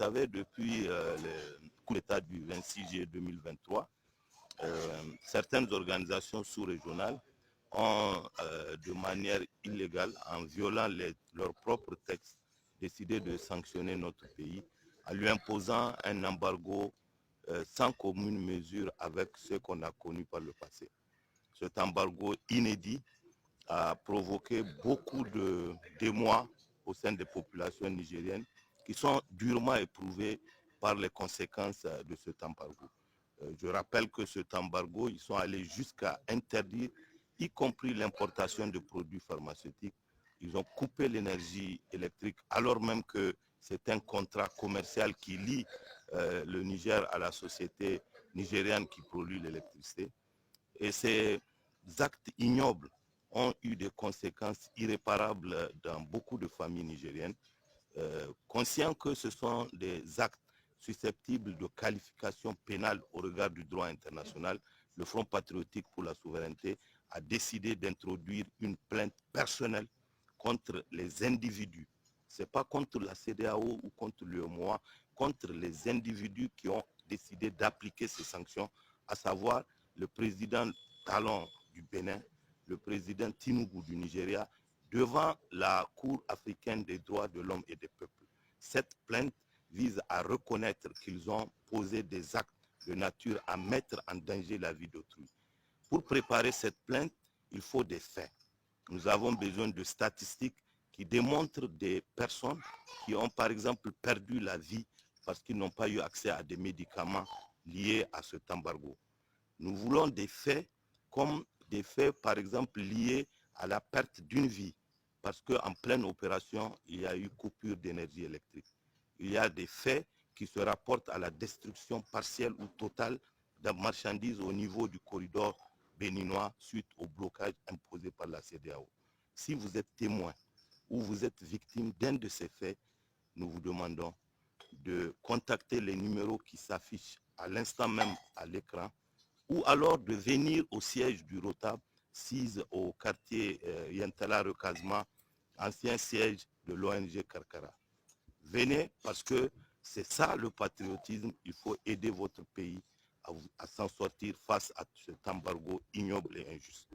savez, depuis le coup d'État du 26 juillet 2023, certaines organisations sous-régionales ont, de manière illégale, en violant leurs propres textes, décidé de sanctionner notre pays en lui imposant un embargo sans commune mesure avec ce qu'on a connu par le passé. Cet embargo inédit a provoqué beaucoup d'émoi au sein des populations nigériennes qui sont durement éprouvées par les conséquences de cet embargo. Je rappelle que cet embargo, ils sont allés jusqu'à interdire, y compris l'importation de produits pharmaceutiques. Ils ont coupé l'énergie électrique alors même que c'est un contrat commercial qui lie le Niger à la société nigériane qui produit l'électricité. Et ces actes ignobles ont eu des conséquences irréparables dans beaucoup de familles nigériennes. Conscients que ce sont des actes susceptibles de qualification pénale au regard du droit international, le Front patriotique pour la souveraineté a décidé d'introduire une plainte personnelle contre les individus. Ce n'est pas contre la CEDEAO ou contre l'UEMOA, contre les individus qui ont décidé d'appliquer ces sanctions, à savoir le président Talon du Bénin, le président Tinubu du Nigeria, devant la Cour africaine des droits de l'homme et des peuples. Cette plainte vise à reconnaître qu'ils ont posé des actes de nature à mettre en danger la vie d'autrui. Pour préparer cette plainte, il faut des faits. Nous avons besoin de statistiques qui démontrent des personnes qui ont par exemple perdu la vie parce qu'ils n'ont pas eu accès à des médicaments liés à cet embargo. Nous voulons des faits comme des faits par exemple liés à la perte d'une vie parce qu'en pleine opération, il y a eu coupure d'énergie électrique. Il y a des faits qui se rapportent à la destruction partielle ou totale de marchandises au niveau du corridor béninois suite au blocage imposé par la CEDEAO. Si vous êtes témoin ou vous êtes victime d'un de ces faits, nous vous demandons de contacter les numéros qui s'affichent à l'instant même à l'écran ou alors de venir au siège du ROTAB, 6 au quartier Yantala Recasement, ancien siège de l'ONG Karkara. Venez parce que c'est ça le patriotisme, il faut aider votre pays à s'en sortir face à cet embargo ignoble et injuste.